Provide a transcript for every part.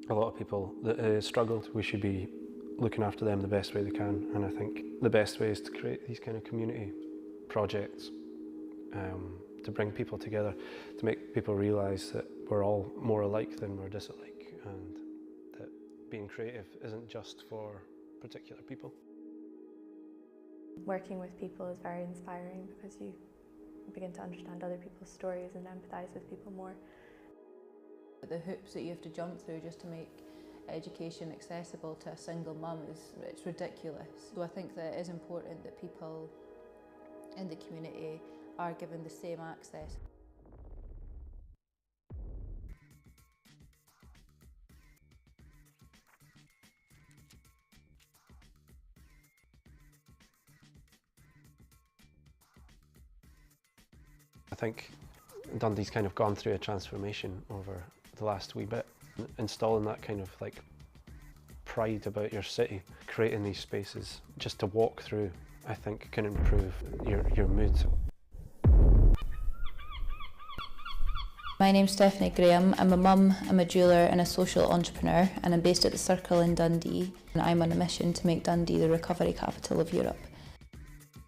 a lot of people that struggled. We should be looking after them the best way they can, and I think the best way is to create these kind of community projects to bring people together, to make people realise that we're all more alike than we're disalike, and that being creative isn't just for particular people. Working with people is very inspiring because you begin to understand other people's stories and empathise with people more. The hoops that you have to jump through just to make education accessible to a single mum it's ridiculous. So I think that it is important that people in the community are given the same access. I think Dundee's kind of gone through a transformation over the last wee bit. Installing that kind of like pride about your city, creating these spaces just to walk through, I think can improve your mood. My name's Stephanie Graham. I'm a mum, I'm a jeweller and a social entrepreneur, and I'm based at the Circle in Dundee, and I'm on a mission to make Dundee the recovery capital of Europe.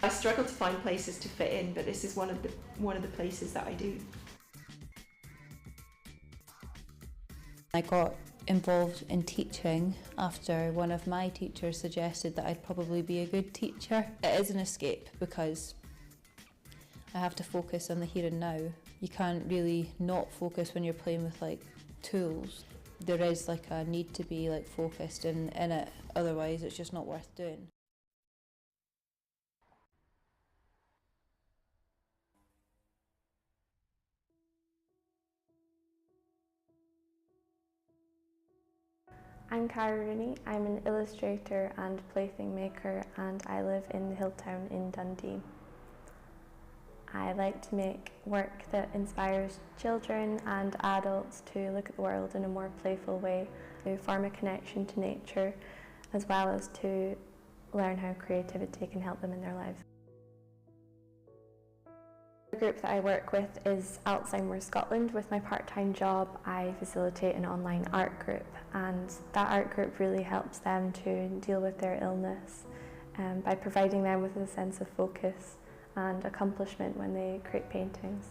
I struggle to find places to fit in, but this is one of the places that I do. I got involved in teaching after one of my teachers suggested that I'd probably be a good teacher. It is an escape because I have to focus on the here and now. You can't really not focus when you're playing with like tools. There is like a need to be like focused in it, otherwise it's just not worth doing. I'm Cara Rooney. I'm an illustrator and plaything maker, and I live in the hill town in Dundee. I like to make work that inspires children and adults to look at the world in a more playful way, to form a connection to nature, as well as to learn how creativity can help them in their lives. The group that I work with is Alzheimer's Scotland. With my part-time job, I facilitate an online art group, and that art group really helps them to deal with their illness by providing them with a sense of focus and accomplishment when they create paintings.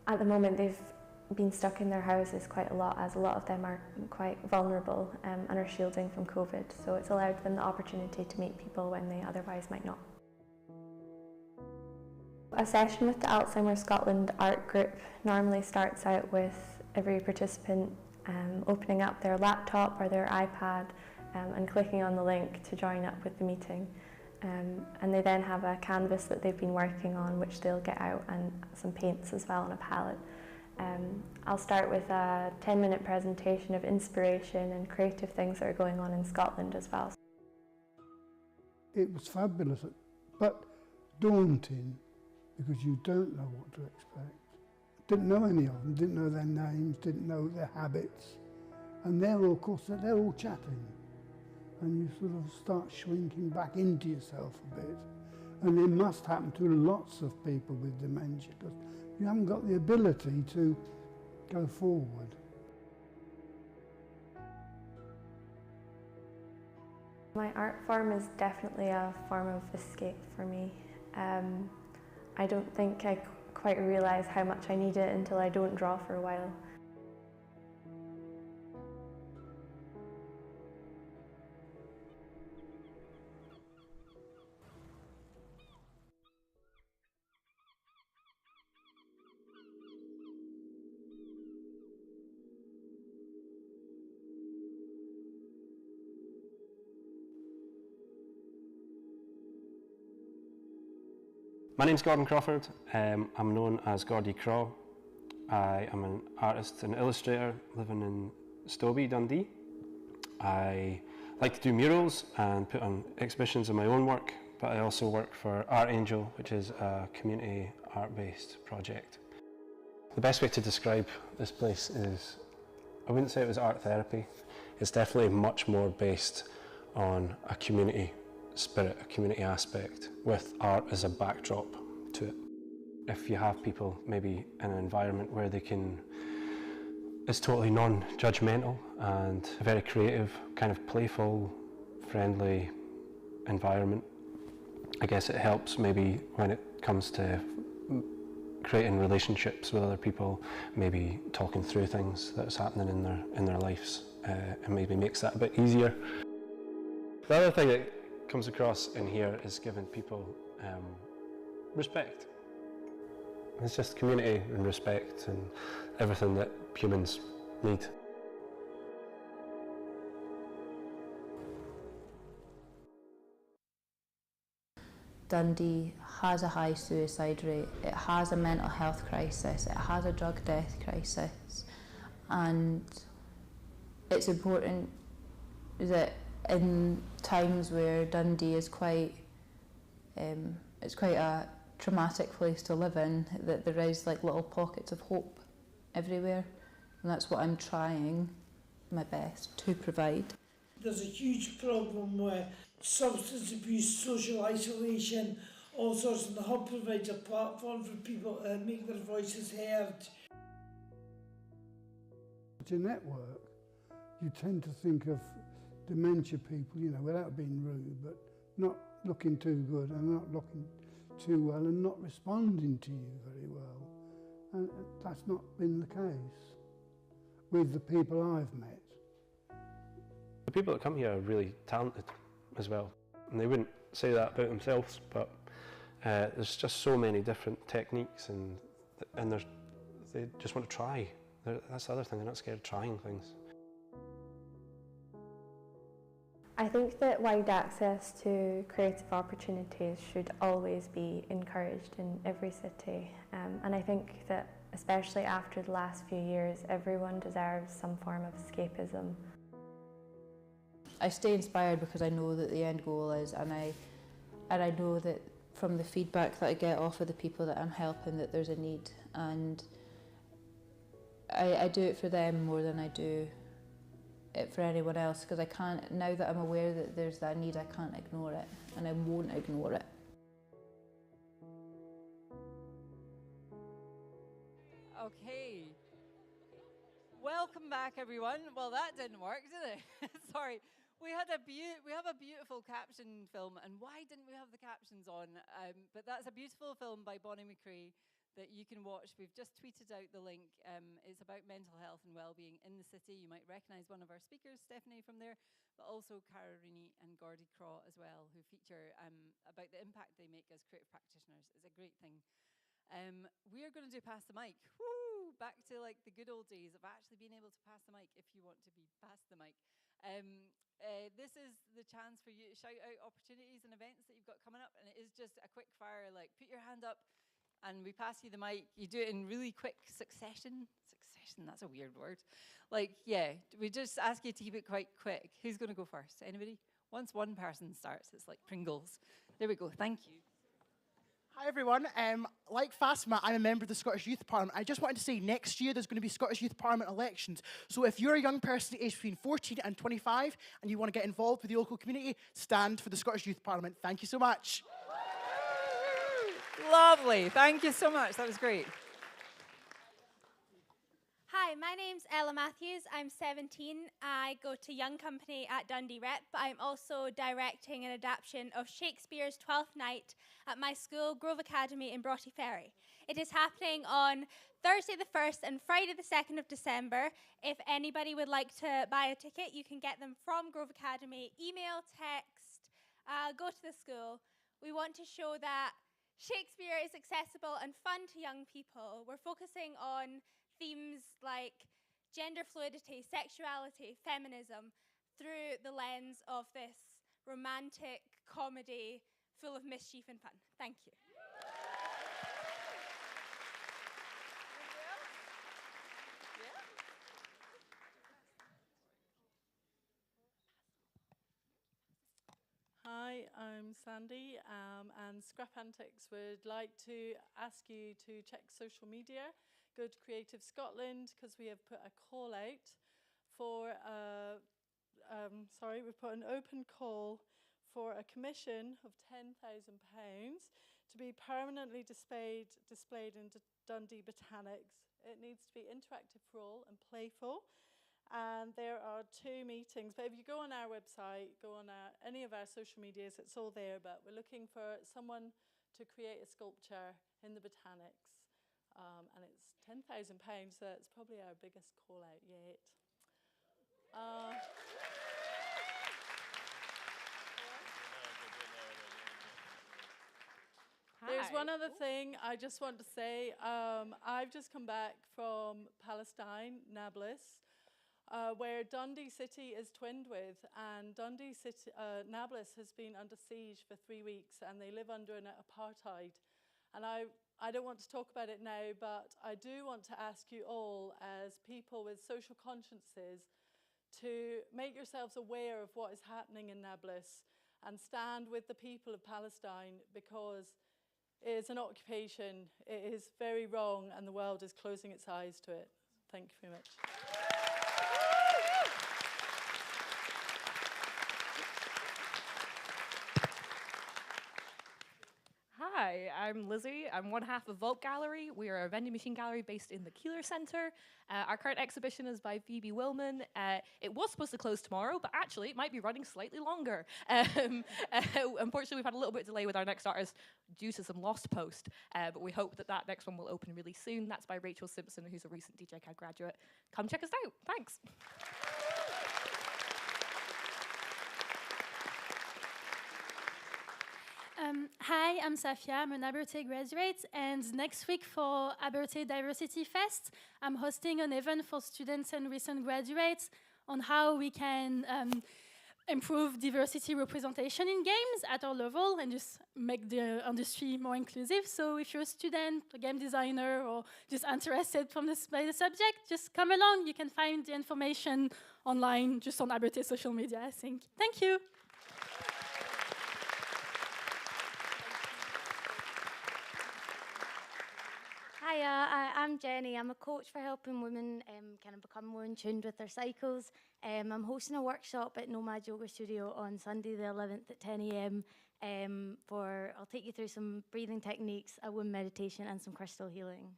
At the moment, they've been stuck in their houses quite a lot, as a lot of them are quite vulnerable and are shielding from COVID, so it's allowed them the opportunity to meet people when they otherwise might not. A session with the Alzheimer's Scotland art group normally starts out with every participant opening up their laptop or their iPad and clicking on the link to join up with the meeting. And they then have a canvas that they've been working on, which they'll get out, and some paints as well, and a palette. I'll start with a 10-minute presentation of inspiration and creative things that are going on in Scotland as well. It was fabulous, but daunting, because you don't know what to expect. Didn't know any of them, didn't know their names, didn't know their habits. And they're all chatting. And you sort of start shrinking back into yourself a bit. And it must happen to lots of people with dementia, because you haven't got the ability to go forward. My art form is definitely a form of escape for me. I don't think I quite realise how much I need it until I don't draw for a while. My name's Gordon Crawford. I'm known as Gordy Craw. I am an artist and illustrator living in Stobie, Dundee. I like to do murals and put on exhibitions of my own work, but I also work for Art Angel, which is a community art-based project. The best way to describe this place is, I wouldn't say it was art therapy. It's definitely much more based on a community spirit, a community aspect, with art as a backdrop to it. If you have people maybe in an environment where they can It's totally non-judgmental and a very creative, kind of playful, friendly environment. I guess it helps maybe when it comes to creating relationships with other people, maybe talking through things that's happening in their lives, and maybe makes that a bit easier. The other thing that comes across in here is giving people respect. It's just community and respect and everything that humans need. Dundee has a high suicide rate, it has a mental health crisis, it has a drug death crisis, and it's important that in times where Dundee is it's quite a traumatic place to live in, that there is like little pockets of hope everywhere, and that's what I'm trying my best to provide. There's a huge problem with substance abuse, social isolation, all sorts, and the hub provides a platform for people to make their voices heard. To network, you tend to think of dementia people, you know, without being rude, but not looking too good and not looking too well and not responding to you very well. And that's not been the case with the people I've met. The people that come here are really talented as well, and they wouldn't say that about themselves, but there's just so many different techniques, and they just want to try. That's the other thing, they're not scared of trying things. I think that wide access to creative opportunities should always be encouraged in every city, and I think that especially after the last few years, everyone deserves some form of escapism. I stay inspired because I know that the end goal is, and I know that from the feedback that I get off of the people that I'm helping, that there's a need, and I do it for them more than I do it for anyone else, because I can't, now that I'm aware that there's that need, I can't ignore it, and I won't ignore it. Okay. Welcome back, everyone. Well, that didn't work, did it? Sorry. We have a beautiful caption film, and why didn't we have the captions on? But that's a beautiful film by Bonnie McCrae that you can watch. We've just tweeted out the link. It's about mental health and well-being in the city. You might recognise one of our speakers, Stephanie, from there, but also Cara Rooney and Gordy Craw as well, who feature about the impact they make as creative practitioners. It's a great thing. We are going to do Pass the Mic. Woo! Back to like the good old days of actually being able to pass the mic if you want to be past the mic. This is the chance for you to shout out opportunities and events that you've got coming up, and it is just a quick fire, like put your hand up and we pass you the mic. You do it in really quick succession. Succession, that's a weird word. Like, yeah, we just ask you to keep it quite quick. Who's going to go first? Anybody? Once one person starts, it's like Pringles. There we go, thank you. Hi everyone, like Fasma, I'm a member of the Scottish Youth Parliament. I just wanted to say next year there's going to be Scottish Youth Parliament elections. So if you're a young person aged between 14 and 25 and you want to get involved with the local community, stand for the Scottish Youth Parliament. Thank you so much. Lovely, thank you so much, that was great. Hi, my name's Ella Matthews. I'm 17. I go to Young Company at Dundee Rep, but I'm also directing an adaptation of Shakespeare's Twelfth Night at my school, Grove Academy in Broughty Ferry. It is happening on Thursday the 1st and Friday the 2nd of December. If anybody would like to buy a ticket, you can get them from Grove Academy. Email, text, go to the school. We want to show that Shakespeare is accessible and fun to young people. We're focusing on themes like gender fluidity, sexuality, feminism through the lens of this romantic comedy full of mischief and fun. Thank you. Hi, I'm Sandy, and Scrap Antics would like to ask you to check social media. Go to Creative Scotland, because we have put a call out for, we've put an open call for a commission of £10,000 to be permanently displayed in Dundee Botanics. It needs to be interactive for all and playful. And there are 2 meetings. But if you go on our website, go on any of our social medias, it's all there. But we're looking for someone to create a sculpture in the Botanics. And it's £10,000, so it's probably our biggest call out yet. There's one other thing I just want to say. I've just come back from Palestine, Nablus, where Dundee City is twinned with, and Dundee City, Nablus has been under siege for 3 weeks, and they live under an apartheid. And I don't want to talk about it now, but I do want to ask you all, as people with social consciences, to make yourselves aware of what is happening in Nablus and stand with the people of Palestine, because it is an occupation, it is very wrong, and the world is closing its eyes to it. Thank you very much. Hi, I'm Lizzie. I'm one half of Vault Gallery. We are a vending machine gallery based in the Keeler Centre. Our current exhibition is by Phoebe Willman. It was supposed to close tomorrow, but actually it might be running slightly longer. Unfortunately, we've had a little bit of delay with our next artist due to some lost post, but we hope that that next one will open really soon. That's by Rachel Simpson, who's a recent DJ CAD graduate. Come check us out. Thanks. Hi, I'm Safia. I'm an Abertay graduate, and next week for Abertay Diversity Fest, I'm hosting an event for students and recent graduates on how we can improve diversity representation in games at our level and just make the industry more inclusive. So if you're a student, a game designer, or just interested by the subject, just come along. You can find the information online, just on Abertay social media, I think. Thank you. Hiya, I'm Jenny. I'm a coach for helping women kind of become more in tune with their cycles. I'm hosting a workshop at Nomad Yoga Studio on Sunday the 11th at 10 a.m. I'll take you through some breathing techniques, a womb meditation, and some crystal healing.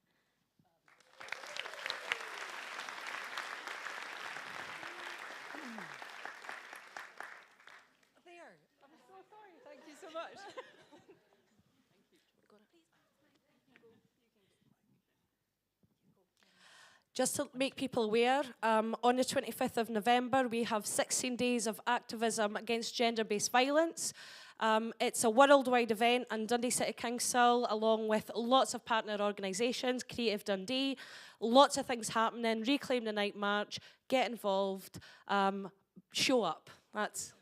There. I'm so sorry. Thank you so much. Just to make people aware, on the 25th of November, we have 16 days of activism against gender-based violence. It's a worldwide event, and Dundee City Council, along with lots of partner organisations, Creative Dundee, lots of things happening, Reclaim the Night March, get involved, show up. That's...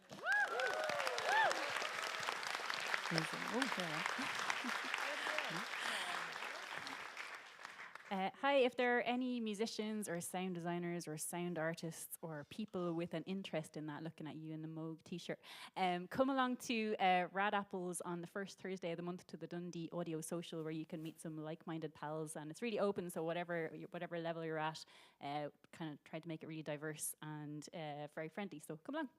Hi, if there are any musicians or sound designers or sound artists or people with an interest in that, looking at you in the Moog t-shirt, come along to Rad Apples on the first Thursday of the month to the Dundee Audio Social, where you can meet some like-minded pals, and it's really open, so whatever level you're at, kind of try to make it really diverse and very friendly, so come along.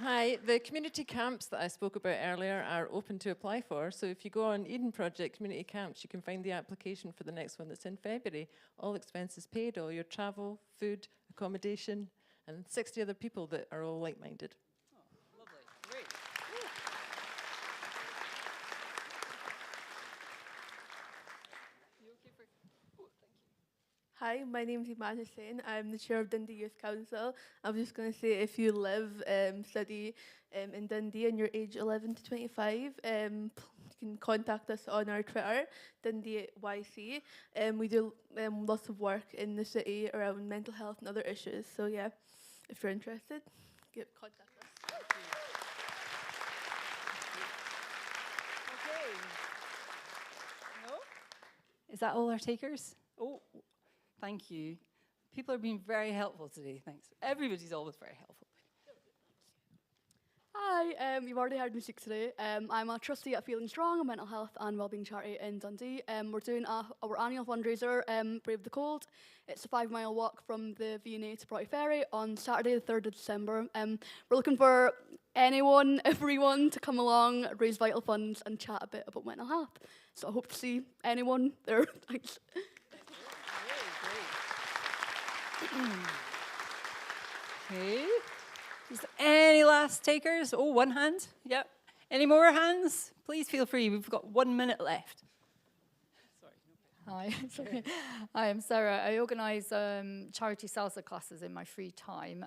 Hi, the community camps that I spoke about earlier are open to apply for. So if you go on Eden Project Community Camps, you can find the application for the next one that's in February. All expenses paid, all your travel, food, accommodation, and 60 other people that are all like-minded. Oh, lovely. Great. You okay for... Oh, thank you. Hi, my name is Iman Hussain. I'm the chair of Dundee Youth Council. I was just going to say, if you live, study in Dundee and you're age 11 to 25, you can contact us on our Twitter, Dundee YC. We do lots of work in the city around mental health and other issues. So yeah, if you're interested, contact us. Okay. No? Is that all our takers? Oh. Thank you. People are being very helpful today, thanks. Everybody's always very helpful. Hi, Hi, you've already heard me speak today. I'm a trustee at Feeling Strong, a mental health and wellbeing charity in Dundee. We're doing our annual fundraiser, Brave the Cold. It's a 5-mile walk from the V&A to Broughty Ferry on Saturday the 3rd of December. We're looking for anyone, everyone to come along, raise vital funds and chat a bit about mental health. So I hope to see anyone there. Thanks. Okay. Is there any last takers? Oh, one hand. Yep. Any more hands? Please feel free. We've got 1 minute left. Hi, sorry. Hi, I'm Sarah. I organise charity salsa classes in my free time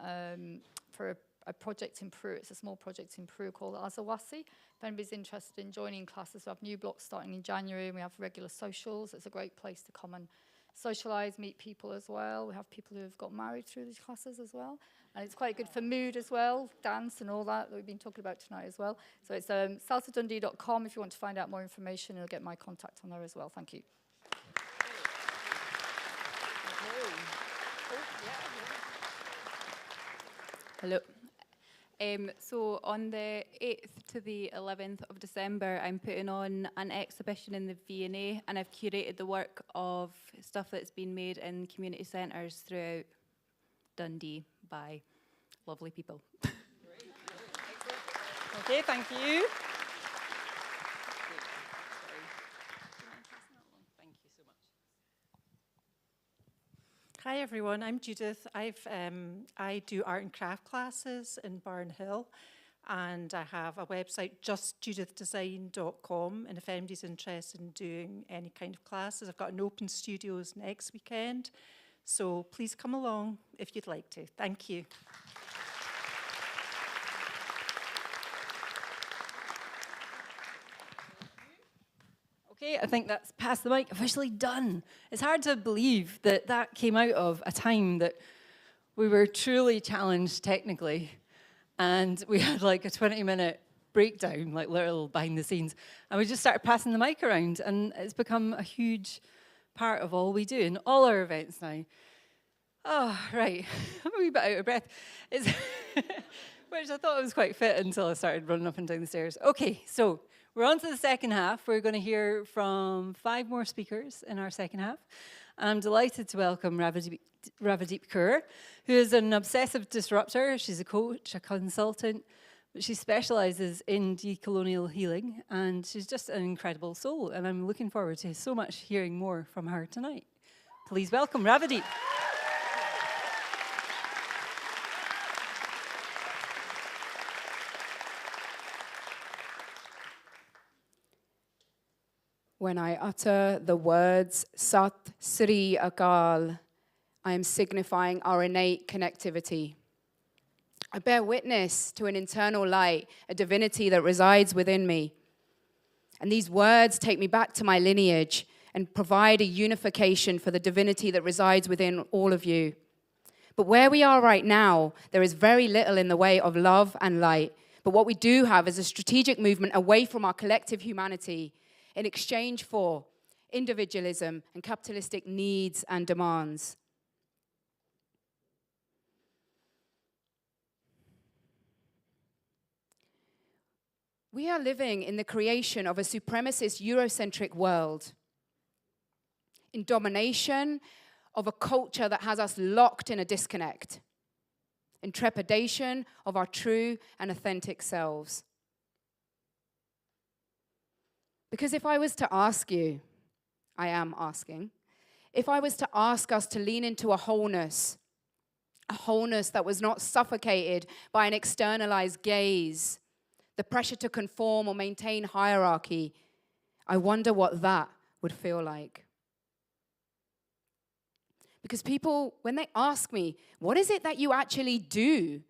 for a project in Peru. It's a small project in Peru called Azawasi. If anybody's interested in joining classes, we have new blocks starting in January, and we have regular socials. It's a great place to come and socialise, meet people as well. We have people who have got married through these classes as well. And it's quite good for mood as well, dance and all that we've been talking about tonight as well. So it's salsadundee.com if you want to find out more information. You'll get my contact on there as well. Thank you. Hello. So on the 8th to the 11th of December, I'm putting on an exhibition in the V&A, and I've curated the work of stuff that's been made in community centres throughout Dundee by lovely people. Okay, thank you. Hi everyone, I'm Judith. I do art and craft classes in Barnhill, and I have a website, justjudithdesign.com, and if anybody's interested in doing any kind of classes, I've got an open studios next weekend, so please come along if you'd like to. Thank you. Okay, I think that's Pass the Mic officially done. It's hard to believe that that came out of a time that we were truly challenged technically, and we had like a 20-minute breakdown, like literal behind the scenes, and we just started passing the mic around, and it's become a huge part of all we do in all our events now. Oh, right, I'm a wee bit out of breath. Which I thought was quite fit until I started running up and down the stairs. Okay, so we're on to the second half. We're going to hear from 5 more speakers in our second half. I'm delighted to welcome Ravideep Kaur, who is an obsessive disruptor. She's a coach, a consultant, but she specialises in decolonial healing, and she's just an incredible soul, and I'm looking forward to so much hearing more from her tonight. Please welcome Ravideep. When I utter the words Sat Sri Akal, I am signifying our innate connectivity. I bear witness to an internal light, a divinity that resides within me. And these words take me back to my lineage and provide a unification for the divinity that resides within all of you. But where we are right now, there is very little in the way of love and light. But what we do have is a strategic movement away from our collective humanity in exchange for individualism and capitalistic needs and demands. We are living in the creation of a supremacist Eurocentric world, in domination of a culture that has us locked in a disconnect, in trepidation of our true and authentic selves. Because if I was to ask you, I am asking, if I was to ask us to lean into a wholeness that was not suffocated by an externalized gaze, the pressure to conform or maintain hierarchy, I wonder what that would feel like. Because people, when they ask me, what is it that you actually do?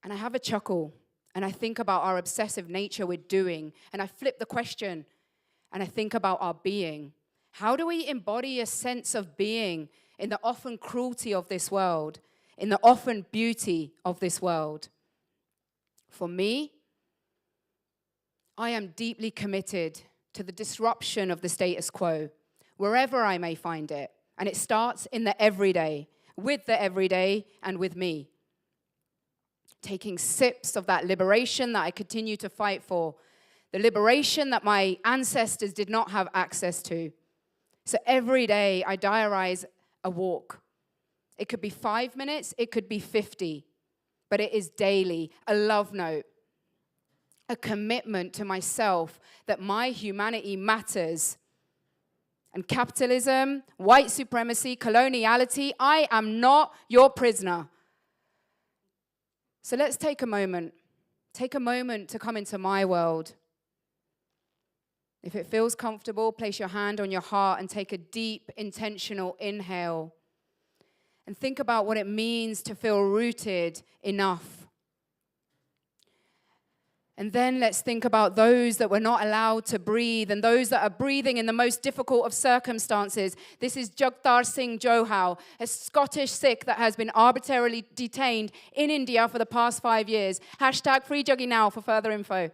And I have a chuckle. And I think about our obsessive nature with doing. And I flip the question and I think about our being. How do we embody a sense of being in the often cruelty of this world, in the often beauty of this world? For me, I am deeply committed to the disruption of the status quo, wherever I may find it. And it starts in the everyday, with the everyday and with me. taking sips of that liberation that I continue to fight for, the liberation that my ancestors did not have access to. So every day I diarize a walk. It could be 5 minutes, it could be 50, but it is daily, a love note, a commitment to myself that my humanity matters. And capitalism, white supremacy, coloniality, I am not your prisoner. So let's take a moment. Take a moment to come into my world. If it feels comfortable, place your hand on your heart and take a deep, intentional inhale. And think about what it means to feel rooted enough. And then let's think about those that were not allowed to breathe and those that are breathing in the most difficult of circumstances. This is Jagtar Singh Johal, a Scottish Sikh that has been arbitrarily detained in India for the past 5 years. Hashtag Free Juggy now for further info.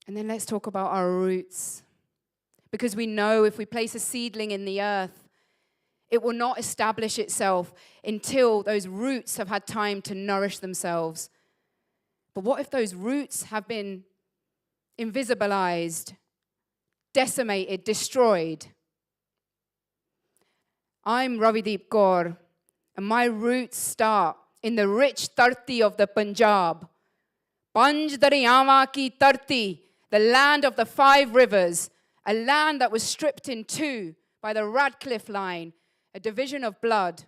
And then let's talk about our roots. Because we know if we place a seedling in the earth, it will not establish itself until those roots have had time to nourish themselves. But what if those roots have been invisibilized, decimated, destroyed? I'm Ravideep Kaur, and my roots start in the rich dharti of the Punjab. Panj Dariyawan ki dharti, the land of the 5 rivers, a land that was stripped in 2 by the Radcliffe Line, a division of blood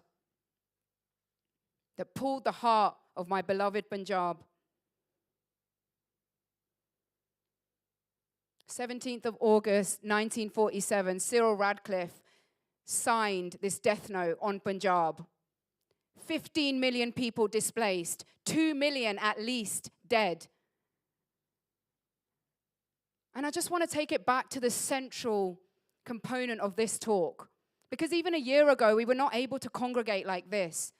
that pulled the heart of my beloved Punjab. 17th of August, 1947, Cyril Radcliffe signed this death note on Punjab. 15 million people displaced, 2 million at least dead. And I just want to take it back to the central component of this talk. Because even a year ago, we were not able to congregate like this.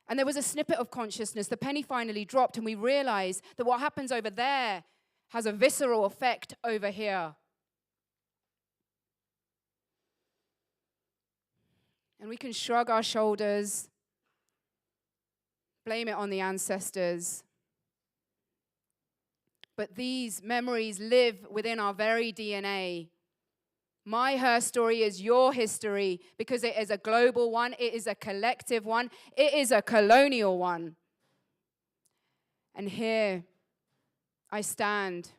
And there was a snippet of consciousness. The penny finally dropped, and we realized that what happens over there has a visceral effect over here. And we can shrug our shoulders, blame it on the ancestors. But these memories live within our very DNA. Her story is your history because it is a global one, it is a collective one, it is a colonial one. And here I stand,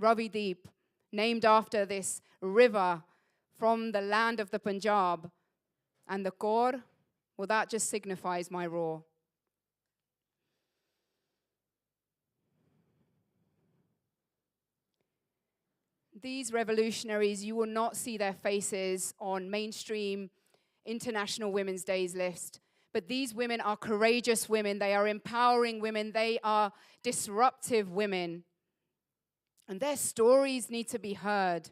Ravideep, named after this river from the land of the Punjab. And the Kaur, well, that just signifies my roar. These revolutionaries, you will not see their faces on mainstream International Women's Days list. But these women are courageous women. They are empowering women. They are disruptive women. And their stories need to be heard.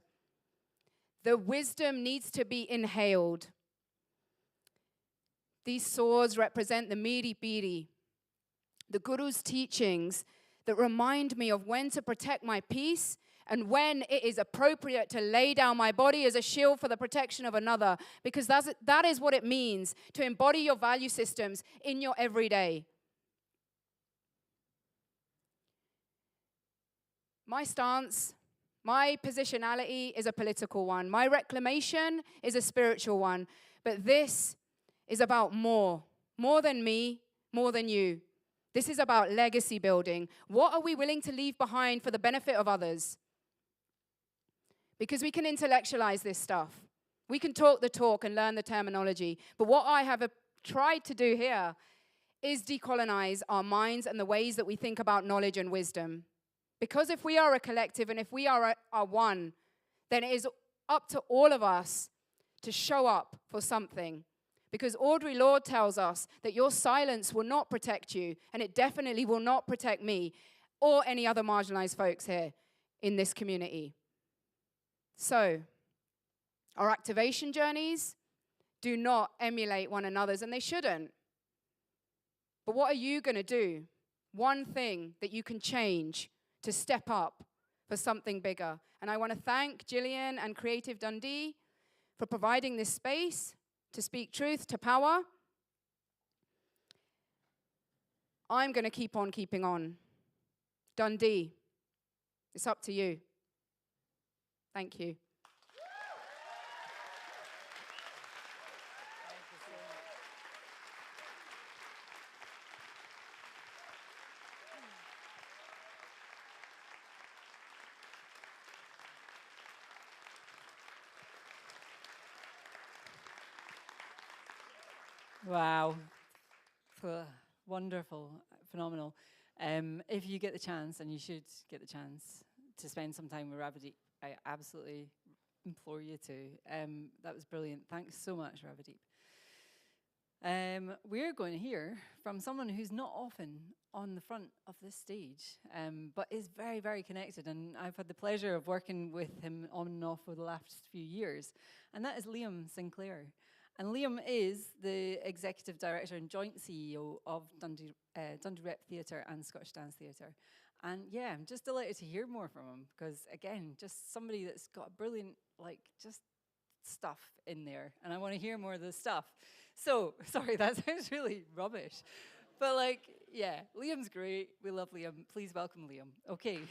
The wisdom needs to be inhaled. These swords represent the Miri Piri, the Guru's teachings that remind me of when to protect my peace and when it is appropriate to lay down my body as a shield for the protection of another, because that is what it means to embody your value systems in your everyday. My stance, my positionality is a political one. My reclamation is a spiritual one. But this is about more than me, more than you. This is about legacy building. What are we willing to leave behind for the benefit of others? Because we can intellectualize this stuff. We can talk the talk and learn the terminology. But what I have tried to do here is decolonize our minds and the ways that we think about knowledge and wisdom. Because if we are a collective and if we are a one, then it is up to all of us to show up for something. Because Audre Lorde tells us that your silence will not protect you, and it definitely will not protect me or any other marginalized folks here in this community. So, our activation journeys do not emulate one another's, and they shouldn't. But what are you going to do? One thing that you can change to step up for something bigger. And I want to thank Gillian and Creative Dundee for providing this space to speak truth to power. I'm going to keep on keeping on. Dundee, it's up to you. Thank you. Wow. Wonderful, phenomenal. If you get the chance, and you should get the chance to spend some time with Rabadeep, I absolutely implore you to. That was brilliant. Thanks so much, Rabadeep. We're going to hear from someone who's not often on the front of this stage, but is very, very connected. And I've had the pleasure of working with him on and off for the last few years. And that is Liam Sinclair. And Liam is the Executive Director and Joint CEO of Dundee Rep Theatre and Scottish Dance Theatre. And yeah, I'm just delighted to hear more from him because, again, just somebody that's got brilliant, like, just stuff in there. And I want to hear more of the stuff. So, sorry, that sounds really rubbish. But, like, yeah, Liam's great. We love Liam. Please welcome Liam. Okay.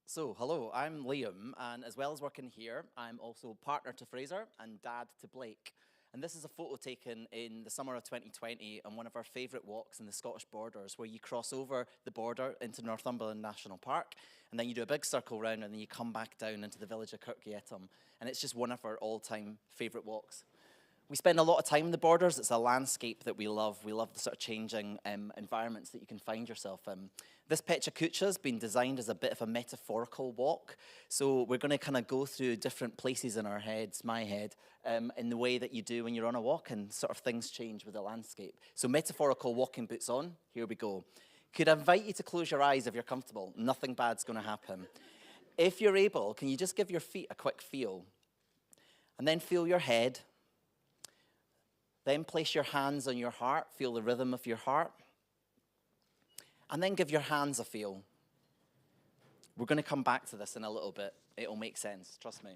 So, hello, I'm Liam, and as well as working here, I'm also partner to Fraser and dad to Blake. And this is a photo taken in the summer of 2020 on one of our favourite walks in the Scottish borders, where you cross over the border into Northumberland National Park, and then you do a big circle round, and then you come back down into the village of Kirkyetum. And it's just one of our all-time favourite walks. We spend a lot of time in the borders. It's a landscape that we love. We love the sort of changing environments that you can find yourself in. This Pecha Kucha has been designed as a bit of a metaphorical walk. So we're going to kind of go through different places in our heads, my head, in the way that you do when you're on a walk, and sort of things change with the landscape. So metaphorical walking boots on. Here we go. Could I invite you to close your eyes if you're comfortable? Nothing bad's going to happen. If you're able, can you just give your feet a quick feel? And then feel your head. Then place your hands on your heart, feel the rhythm of your heart. And then give your hands a feel. We're going to come back to this in a little bit. It'll make sense, trust me.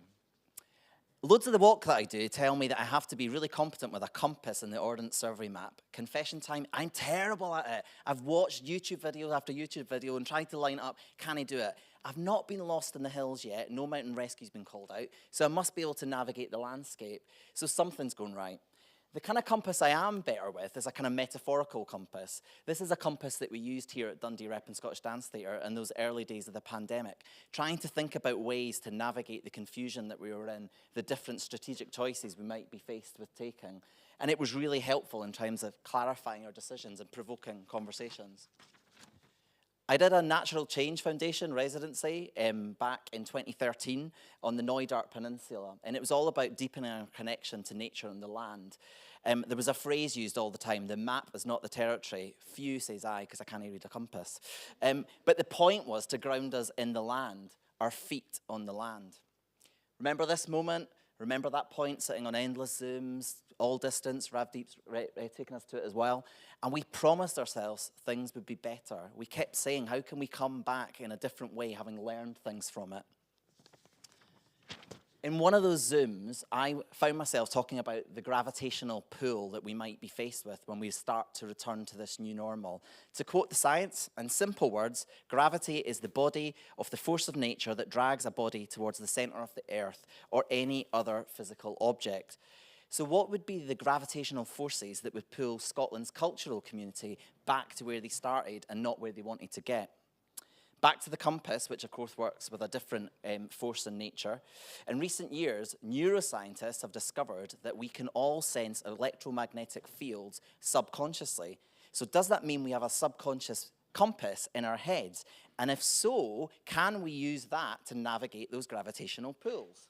Loads of the walk that I do tell me that I have to be really competent with a compass and the Ordnance Survey map. Confession time, I'm terrible at it. I've watched YouTube video after YouTube video and tried to line up, can I do it? I've not been lost in the hills yet. No mountain rescue's been called out. So I must be able to navigate the landscape. So something's going right. The kind of compass I am better with is a kind of metaphorical compass. This is a compass that we used here at Dundee Rep and Scottish Dance Theatre in those early days of the pandemic, trying to think about ways to navigate the confusion that we were in, the different strategic choices we might be faced with taking. And it was really helpful in terms of clarifying our decisions and provoking conversations. I did a Natural Change Foundation residency back in 2013 on the Knoydart Peninsula, and it was all about deepening our connection to nature and the land. There was a phrase used all the time, the map is not the territory. Phew, says I, because I can't read a compass. But the point was to ground us in the land, our feet on the land. Remember this moment? Remember that point sitting on endless Zooms, all distance, Ravdeep's taking us to it as well. And we promised ourselves things would be better. We kept saying, how can we come back in a different way, having learned things from it? In one of those Zooms, I found myself talking about the gravitational pull that we might be faced with when we start to return to this new normal. To quote the science, in simple words, gravity is the body of the force of nature that drags a body towards the center of the earth or any other physical object. So what would be the gravitational forces that would pull Scotland's cultural community back to where they started and not where they wanted to get? Back to the compass, which of course works with a different force in nature. In recent years, neuroscientists have discovered that we can all sense electromagnetic fields subconsciously. So does that mean we have a subconscious compass in our heads? And if so, can we use that to navigate those gravitational pulls?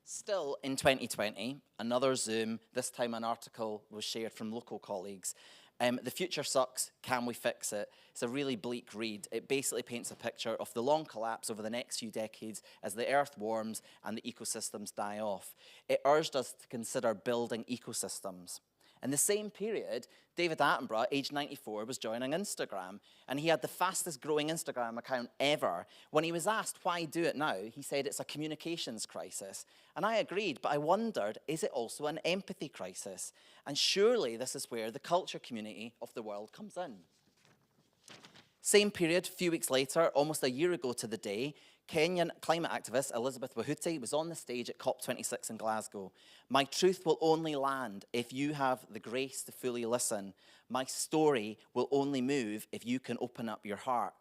Still, in 2020, another Zoom, this time an article was shared from local colleagues. The future sucks, can we fix it? It's a really bleak read. It basically paints a picture of the long collapse over the next few decades as the earth warms and the ecosystems die off. It urged us to consider building ecosystems. In the same period, David Attenborough, aged 94, was joining Instagram, and he had the fastest growing Instagram account ever. When he was asked why do it now, he said it's a communications crisis. And I agreed, but I wondered, is it also an empathy crisis? And surely this is where the culture community of the world comes in. Same period, a few weeks later, almost a year ago to the day, Kenyan climate activist Elizabeth Wahuti was on the stage at COP26 in Glasgow. My truth will only land if you have the grace to fully listen. My story will only move if you can open up your heart.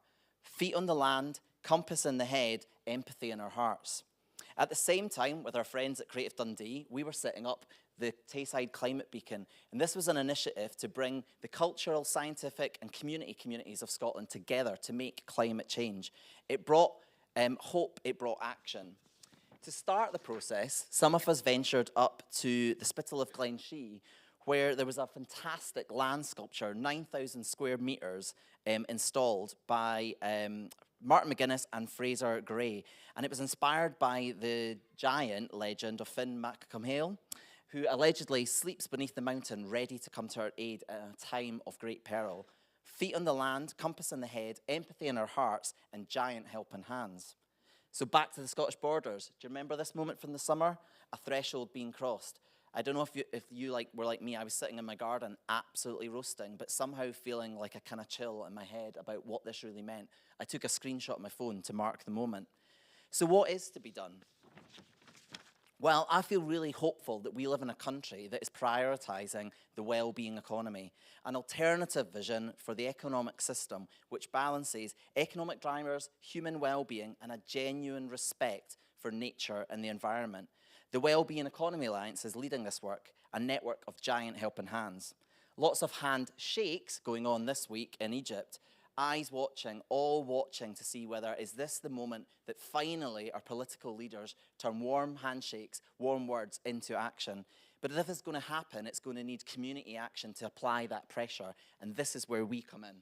Feet on the land, compass in the head, empathy in our hearts. At the same time, with our friends at Creative Dundee, we were setting up the Tayside Climate Beacon. And this was an initiative to bring the cultural, scientific and communities of Scotland together to make climate change. It brought hope, it brought action. To start the process, some of us ventured up to the Spittal of Glenshee, where there was a fantastic land sculpture, 9,000 square metres, installed by Martin McGuinness and Fraser Gray. And it was inspired by the giant legend of Finn MacCumhaill, who allegedly sleeps beneath the mountain, ready to come to our aid at a time of great peril. Feet on the land, compass in the head, empathy in our hearts, and giant helping hands. So back to the Scottish borders. Do you remember this moment from the summer? A threshold being crossed. I don't know if you were like me. I was sitting in my garden, absolutely roasting, but somehow feeling like a kind of chill in my head about what this really meant. I took a screenshot on my phone to mark the moment. So what is to be done? Well, I feel really hopeful that we live in a country that is prioritising the well-being economy, an alternative vision for the economic system which balances economic drivers, human well-being and a genuine respect for nature and the environment. The Wellbeing Economy Alliance is leading this work, a network of giant helping hands. Lots of handshakes going on this week in Egypt. Eyes watching, all watching to see whether is this the moment that finally our political leaders turn warm handshakes, warm words into action. But if it's going to happen, it's going to need community action to apply that pressure, and this is where we come in.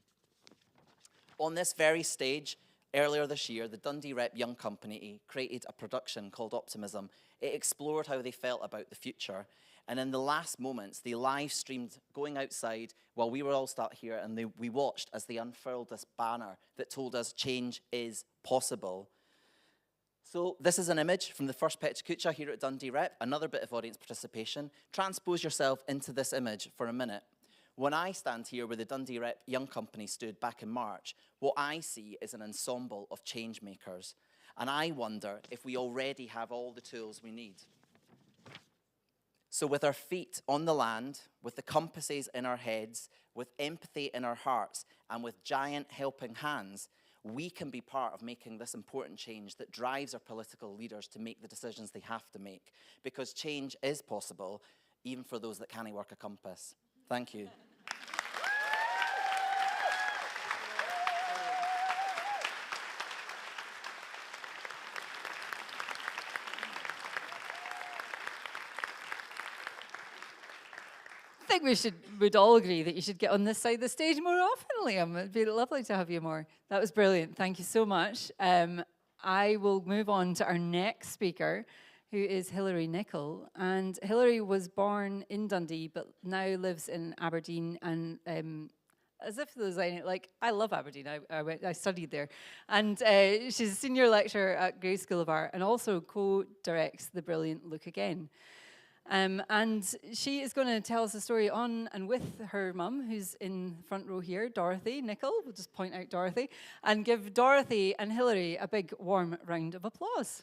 On this very stage, earlier this year, the Dundee Rep Young Company created a production called Optimism. It explored how they felt about the future. And in the last moments, they live streamed going outside while we were all sat here, and we watched as they unfurled this banner that told us change is possible. So this is an image from the first Pecha Kucha here at Dundee Rep, another bit of audience participation. Transpose yourself into this image for a minute. When I stand here where the Dundee Rep Young Company stood back in March, what I see is an ensemble of change makers. And I wonder if we already have all the tools we need. So with our feet on the land, with the compasses in our heads, with empathy in our hearts, and with giant helping hands, we can be part of making this important change that drives our political leaders to make the decisions they have to make. Because change is possible, even for those that can't work a compass. Thank you. I think we'd all agree that you should get on this side of the stage more often, Liam. It'd be lovely to have you more. That was brilliant. Thank you so much. I will move on to our next speaker, who is Hilary Nicol. And Hilary was born in Dundee, but now lives in Aberdeen. And as if there's any, I love Aberdeen. I studied there. And she's a senior lecturer at Grey School of Art and also co-directs the brilliant Look Again. And she is going to tell us a story on and with her mum, who's in the front row here, Dorothy Nicol. We'll just point out Dorothy and give Dorothy and Hilary a big warm round of applause.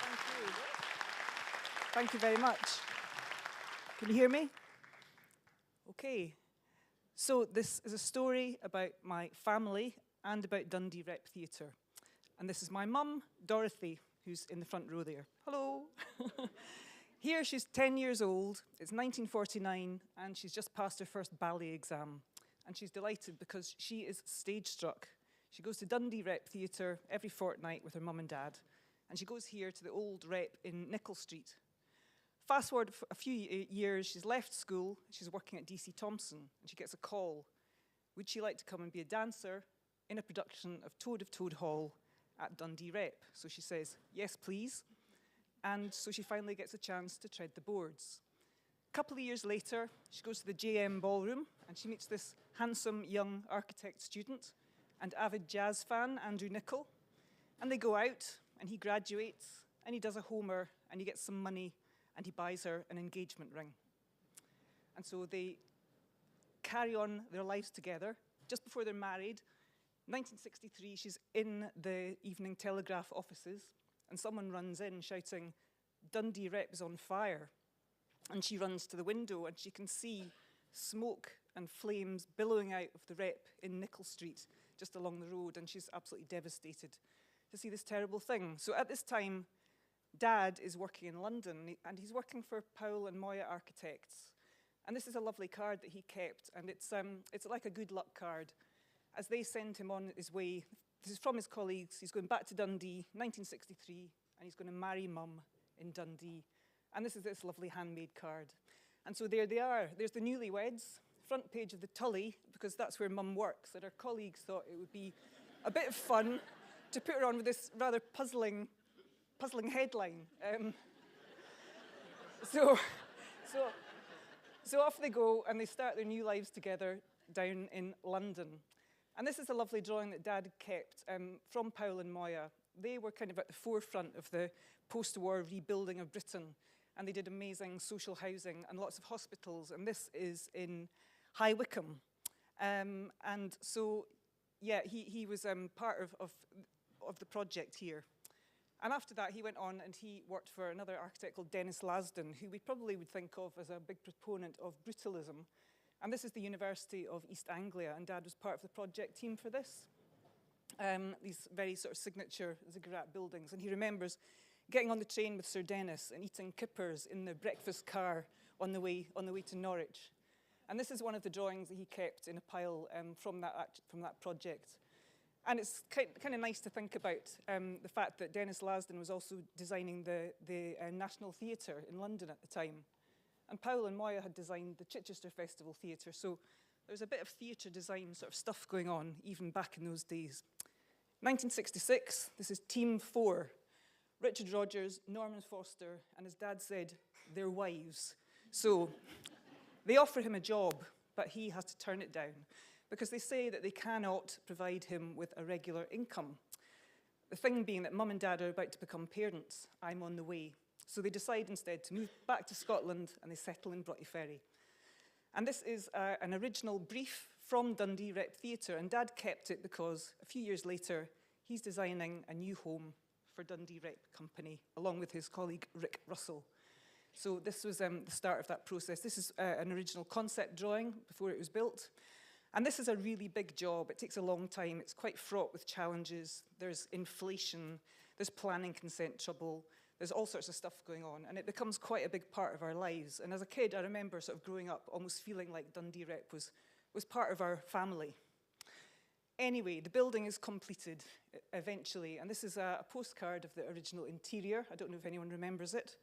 Thank you. Thank you very much. Can you hear me? Okay. So this is a story about my family and about Dundee Rep Theatre. And this is my mum, Dorothy, who's in the front row there. Hello. Here she's 10 years old, it's 1949, and she's just passed her first ballet exam. And she's delighted because she is stage struck. She goes to Dundee Rep Theatre every fortnight with her mum and dad, and she goes here to the old Rep in Nicol Street. Fast forward a few years, she's left school, she's working at DC Thompson, and she gets a call. Would she like to come and be a dancer in a production of Toad of Toad Hall at Dundee Rep? So she says, yes, please. And so she finally gets a chance to tread the boards. couple of years later, she goes to the JM Ballroom and she meets this handsome young architect student and avid jazz fan, Andrew Nichol. And they go out and he graduates and he does a Homer and he gets some money and he buys her an engagement ring. And so they carry on their lives together. Just before they're married, 1963, she's in the Evening Telegraph offices and someone runs in shouting, "Dundee Rep is on fire." And she runs to the window and she can see smoke and flames billowing out of the Rep in Nichol Street, just along the road, and she's absolutely devastated to see this terrible thing. So at this time, Dad is working in London, and he's working for Powell and Moya Architects. And this is a lovely card that he kept, and it's like a good luck card. As they send him on his way, this is from his colleagues, he's going back to Dundee, 1963, and he's going to marry Mum in Dundee. And this is this lovely handmade card. And so there they are. There's the newlyweds, front page of the Tully, because that's where Mum works. And her colleagues thought it would be a bit of fun to put her on with this rather puzzling headline. So off they go, and they start their new lives together down in London. And this is a lovely drawing that Dad kept from Powell and Moya. They were kind of at the forefront of the post-war rebuilding of Britain, and they did amazing social housing and lots of hospitals, and this is in High Wycombe. And so, yeah, he was part of the project here. And after that, he went on and he worked for another architect called Dennis Lasden, who we probably would think of as a big proponent of brutalism. And this is the University of East Anglia, and Dad was part of the project team for this. These very sort of signature ziggurat buildings. And he remembers getting on the train with Sir Dennis and eating kippers in the breakfast car on the way to Norwich. And this is one of the drawings that he kept in a pile from that project. And it's kind of nice to think about the fact that Dennis Lasden was also designing the National Theatre in London at the time. And Powell and Moya had designed the Chichester Festival Theatre, so there was a bit of theatre design sort of stuff going on even back in those days. 1966, this is Team 4. Richard Rogers, Norman Foster, and as Dad said, their wives. So they offer him a job, but he has to turn it down because they say that they cannot provide him with a regular income. The thing being that Mum and Dad are about to become parents. I'm on the way. So they decide instead to move back to Scotland and they settle in Broughty Ferry. And this is an original brief from Dundee Rep Theatre, and Dad kept it because a few years later he's designing a new home for Dundee Rep Company, along with his colleague Rick Russell. So this was the start of that process. This is an original concept drawing before it was built. And this is a really big job. It takes a long time. It's quite fraught with challenges. There's inflation, there's planning consent trouble, there's all sorts of stuff going on, and it becomes quite a big part of our lives. And as a kid, I remember sort of growing up almost feeling like Dundee Rep was part of our family. Anyway, the building is completed eventually, and this is a postcard of the original interior. I don't know if anyone remembers it.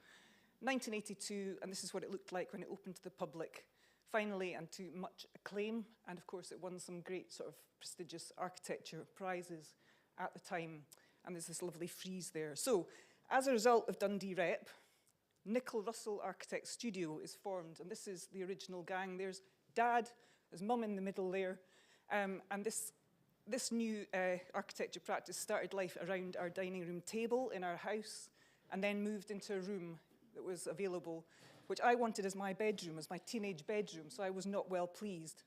1982, and this is what it looked like when it opened to the public. Finally, and to much acclaim, and of course it won some great sort of prestigious architecture prizes at the time, and there's this lovely frieze there. So, as a result of Dundee Rep, Nichol Russell Architect Studio is formed, and this is the original gang. There's Dad, there's Mum in the middle there, and this new architecture practice started life around our dining room table in our house, and then moved into a room that was available, which I wanted as my bedroom, as my teenage bedroom, so I was not well pleased.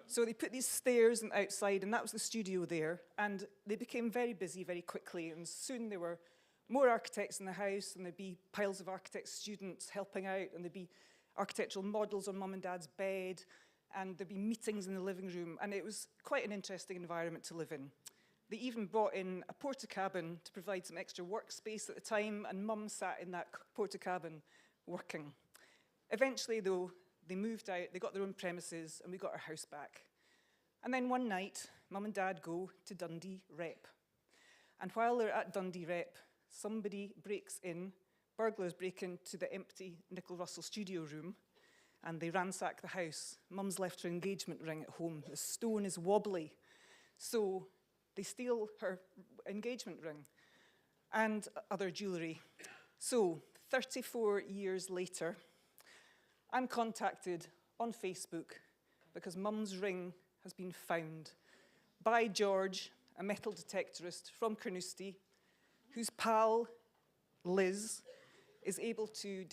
So they put these stairs outside, and that was the studio there, and they became very busy very quickly, and soon there were more architects in the house, and there'd be piles of architect students helping out, and there'd be architectural models on Mum and Dad's bed, and there'd be meetings in the living room, and it was quite an interesting environment to live in. They even brought in a porta-cabin to provide some extra workspace at the time, and Mum sat in that porta-cabin working. Eventually, though, they moved out, they got their own premises, and we got our house back. And then one night, Mum and Dad go to Dundee Rep. And while they're at Dundee Rep, somebody breaks in, burglars break into the empty Nichol Russell studio room, and they ransack the house. Mum's left her engagement ring at home. The stone is wobbly. So they steal her engagement ring and other jewellery. So 34 years later, I'm contacted on Facebook because Mum's ring has been found by George, a metal detectorist from Carnoustie, whose pal, Liz, is able to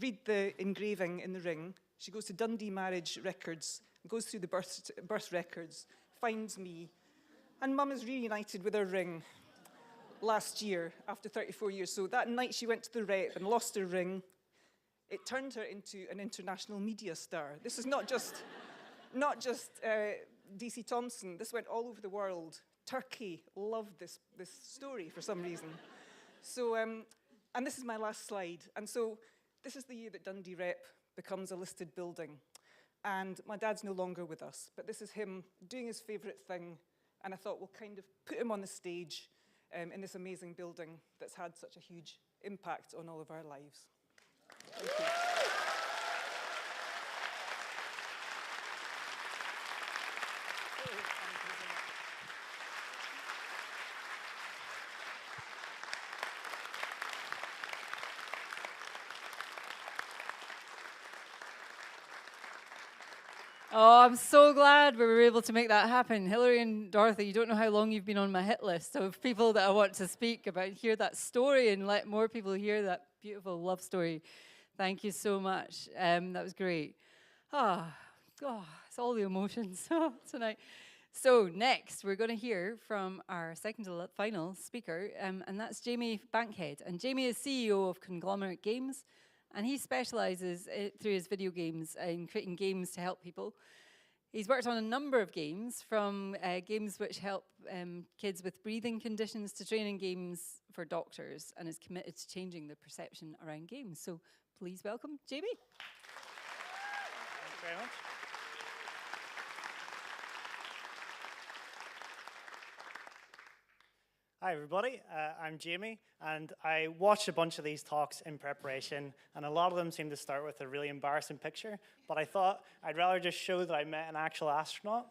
read the engraving in the ring. She goes to Dundee Marriage Records, goes through the birth records, finds me, and Mum is reunited with her ring last year after 34 years. So that night she went to the rep and lost her ring. It turned her into an international media star. This is not just DC Thompson. This went all over the world. Turkey loved this story for some reason. So, and this is my last slide. And so this is the year that Dundee Rep becomes a listed building. And my dad's no longer with us, but this is him doing his favourite thing. And I thought we'll kind of put him on the stage in this amazing building that's had such a huge impact on all of our lives. Thank you. Oh, I'm so glad we were able to make that happen. Hilary and Dorothy, you don't know how long you've been on my hit list of people that I want to speak about, hear that story and let more people hear that beautiful love story. Thank you so much. That was great. It's all the emotions tonight. So next, we're going to hear from our second to final speaker, and that's Jamie Bankhead. And Jamie is CEO of Conglomerate Games, and he specialises through his video games in creating games to help people. He's worked on a number of games, from games which help kids with breathing conditions to training games for doctors, and is committed to changing the perception around games. So please welcome Jamie. Thank you very much. Hi everybody, I'm Jamie, and I watched a bunch of these talks in preparation, and a lot of them seem to start with a really embarrassing picture, but I thought I'd rather just show that I met an actual astronaut.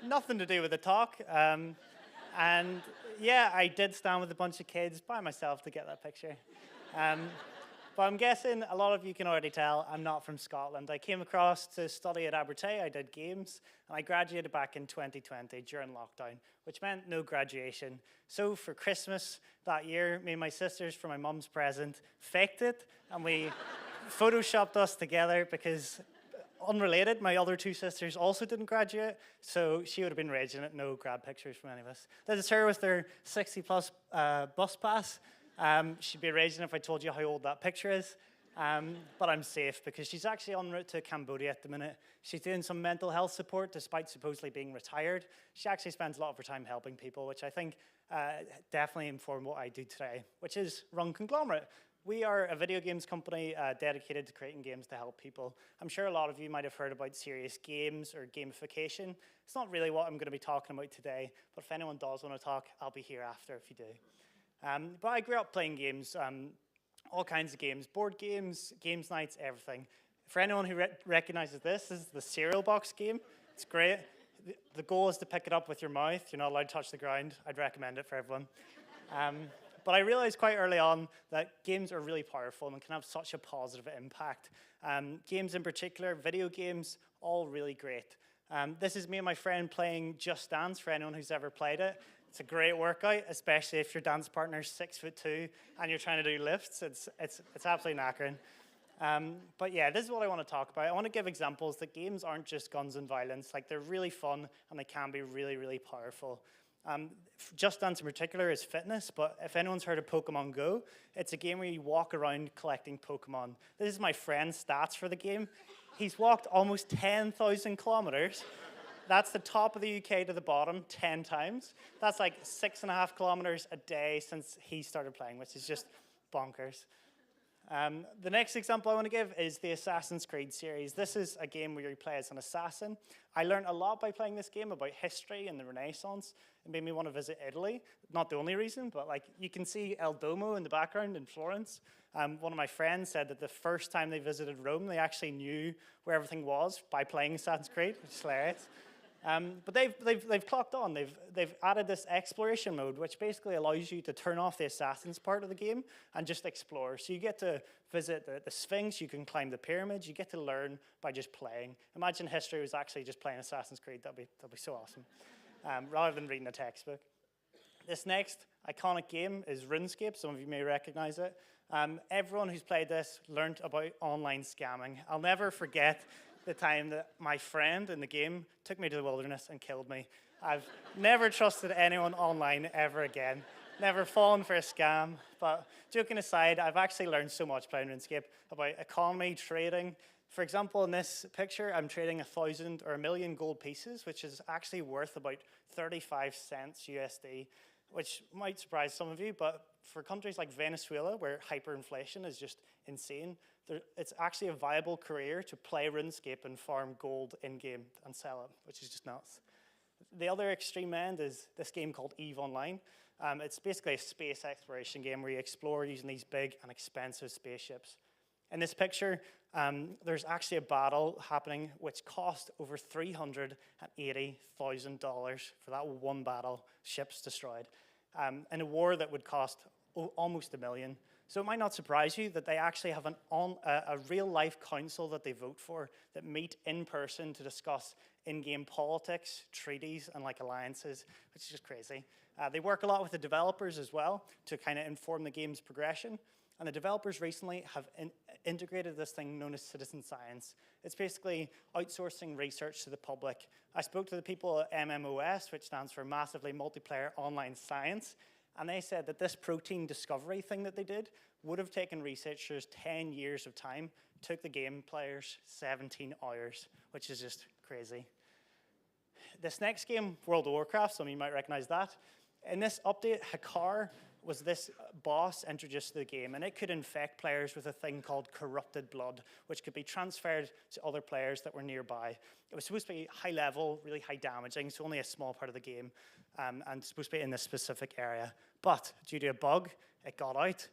Nothing to do with the talk, and yeah, I did stand with a bunch of kids by myself to get that picture. But I'm guessing a lot of you can already tell I'm not from Scotland. I came across to study at Abertay, I did games, and I graduated back in 2020 during lockdown, which meant no graduation. So for Christmas that year, me and my sisters, for my mum's present, faked it, and we photoshopped us together because, unrelated, my other two sisters also didn't graduate, so she would have been raging at no grad pictures from any of us. This is her with her 60-plus bus pass. She'd be raging if I told you how old that picture is, but I'm safe because she's actually en route to Cambodia at the minute. She's doing some mental health support despite supposedly being retired. She actually spends a lot of her time helping people, which I think definitely informed what I do today, which is run Conglomerate. We are a video games company dedicated to creating games to help people. I'm sure a lot of you might have heard about serious games or gamification. It's not really what I'm going to be talking about today, but if anyone does want to talk, I'll be here after if you do. But I grew up playing games, all kinds of games, board games, games nights, everything. For anyone who recognizes this is the cereal box game. It's great. The goal is to pick it up with your mouth. You're not allowed to touch the ground. I'd recommend it for everyone. But I realized quite early on that games are really powerful and can have such a positive impact. Games in particular, video games, all really great. This is me and my friend playing Just Dance, for anyone who's ever played it. It's a great workout, especially if your dance partner's 6'2" and you're trying to do lifts. It's absolutely knackering. But yeah, this is what I want to talk about. I want to give examples that games aren't just guns and violence. Like, they're really fun and they can be really, really powerful. Just Dance in particular is fitness, but if anyone's heard of Pokemon Go, it's a game where you walk around collecting Pokemon. This is my friend's stats for the game. He's walked almost 10,000 kilometers. That's the top of the UK to the bottom 10 times. That's like 6.5 kilometers a day since he started playing, which is just bonkers. The next example I want to give is the Assassin's Creed series. This is a game where you play as an assassin. I learned a lot by playing this game about history and the Renaissance. It made me want to visit Italy. Not the only reason, but like, you can see El Duomo in the background in Florence. One of my friends said that the first time they visited Rome, they actually knew where everything was by playing Assassin's Creed, which is hilarious. But they've clocked on. They've added this exploration mode, which basically allows you to turn off the assassins part of the game and just explore. So you get to visit the Sphinx, you can climb the pyramids, you get to learn by just playing. Imagine history was actually just playing Assassin's Creed. That'd be so awesome, rather than reading a textbook. This next iconic game is RuneScape. Some of you may recognize it. Everyone who's played this learned about online scamming. I'll never forget the time that my friend in the game took me to the wilderness and killed me. I've never trusted anyone online ever again. Never fallen for a scam. But joking aside, I've actually learned so much playing RuneScape about economy, trading. For example, in this picture, I'm trading 1,000 or 1,000,000 gold pieces, which is actually worth about 35 cents USD, which might surprise some of you, but for countries like Venezuela, where hyperinflation is just insane, it's actually a viable career to play RuneScape and farm gold in-game and sell it, which is just nuts. The other extreme end is this game called EVE Online. It's basically a space exploration game where you explore using these big and expensive spaceships. In this picture, there's actually a battle happening which cost over $380,000 for that one battle, ships destroyed, in a war that would cost almost $1 million. So it might not surprise you that they actually have a real-life council that they vote for that meet in person to discuss in-game politics, treaties, and alliances, which is just crazy. They work a lot with the developers as well to kind of inform the game's progression. And the developers recently have integrated this thing known as citizen science. It's basically outsourcing research to the public. I spoke to the people at MMOS, which stands for Massively Multiplayer Online Science, and they said that this protein discovery thing that they did would have taken researchers 10 years of time, took the game players 17 hours, which is just crazy. This next game, World of Warcraft, some of you might recognize that. In this update, Hakar was this boss introduced to the game, and it could infect players with a thing called corrupted blood, which could be transferred to other players that were nearby. It was supposed to be high level, really high damaging, so only a small part of the game, and supposed to be in this specific area. But due to a bug, it got out.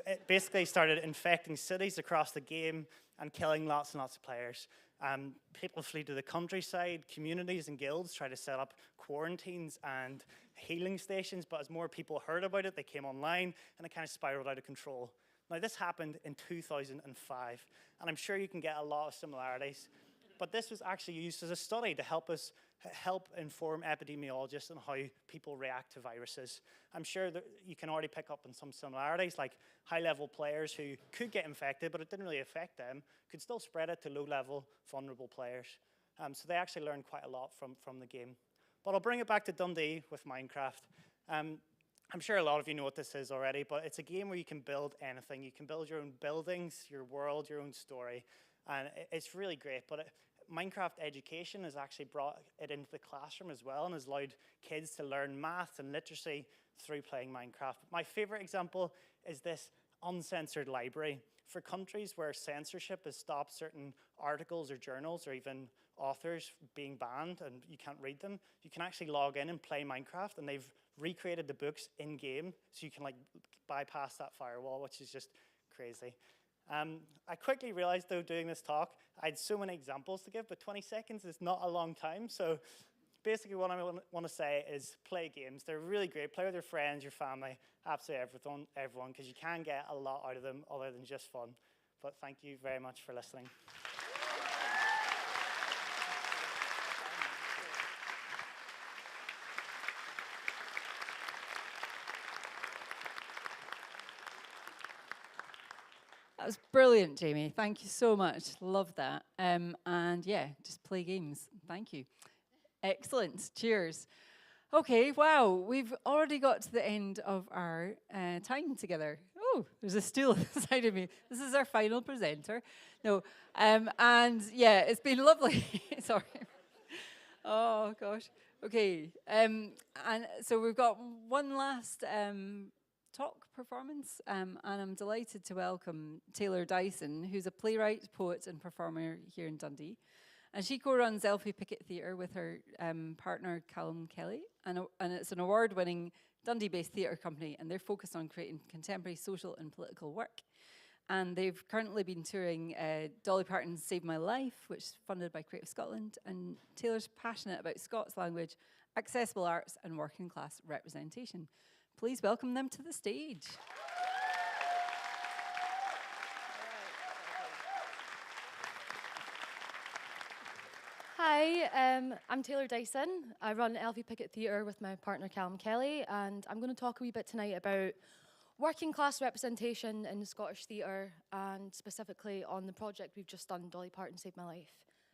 It basically started infecting cities across the game and killing lots and lots of players. People flee to the countryside, communities and guilds try to set up quarantines and healing stations, but as more people heard about it, they came online and it kind of spiraled out of control. Now, this happened in 2005, and I'm sure you can get a lot of similarities, but this was actually used as a study to help inform epidemiologists on how people react to viruses. I'm sure that you can already pick up on some similarities, like high-level players who could get infected, but it didn't really affect them, could still spread it to low-level, vulnerable players. So they actually learned quite a lot from the game. But I'll bring it back to Dundee with Minecraft. I'm sure a lot of you know what this is already, but it's a game where you can build anything. You can build your own buildings, your world, your own story, and it's really great. But Minecraft education has actually brought it into the classroom as well and has allowed kids to learn math and literacy through playing Minecraft. My favorite example is this uncensored library. For countries where censorship has stopped certain articles or journals or even authors being banned and you can't read them, you can actually log in and play Minecraft, and they've recreated the books in-game so you can bypass that firewall, which is just crazy. I quickly realized, though, doing this talk, I had so many examples to give, but 20 seconds is not a long time. So basically what I want to say is play games. They're really great. Play with your friends, your family, absolutely everyone, because you can get a lot out of them other than just fun. But thank you very much for listening. That was brilliant, Jamie. Thank you so much. Love that. And yeah, just play games. Thank you. Excellent. Cheers. Okay, wow. We've already got to the end of our time together. Oh, there's a stool beside of me. This is our final presenter. No, and yeah, it's been lovely. Sorry. Oh, gosh. Okay. And so we've got one last talk performance, and I'm delighted to welcome Taylor Dyson, who's a playwright, poet, and performer here in Dundee. And she co-runs Elfie Pickett Theatre with her partner Callum Kelly, and it's an award-winning Dundee-based theatre company, and they're focused on creating contemporary social and political work. And they've currently been touring Dolly Parton's Save My Life, which is funded by Creative Scotland. And Taylor's passionate about Scots language, accessible arts, and working class representation. Please welcome them to the stage. Hi, I'm Taylor Dyson. I run Elfie Pickett Theatre with my partner Callum Kelly, and I'm going to talk a wee bit tonight about working class representation in Scottish theatre, and specifically on the project we've just done, Dolly Parton Save My Life,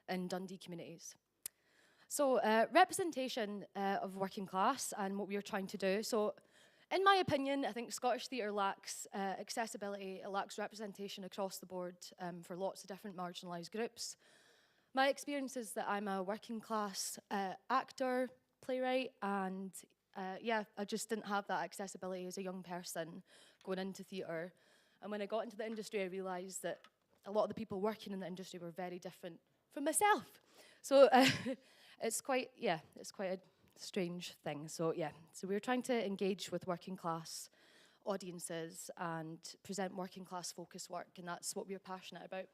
in Dundee communities. So representation of working class and what we are trying to do. So in my opinion, I think Scottish theatre lacks accessibility, it lacks representation across the board for lots of different marginalised groups. My experience is that I'm a working class actor, playwright, and yeah, I just didn't have that accessibility as a young person going into theatre. And when I got into the industry, I realised that a lot of the people working in the industry were very different from myself. So it's quite a strange thing. So yeah, so we were trying to engage with working class audiences and present working class focused work, and that's what we were passionate about.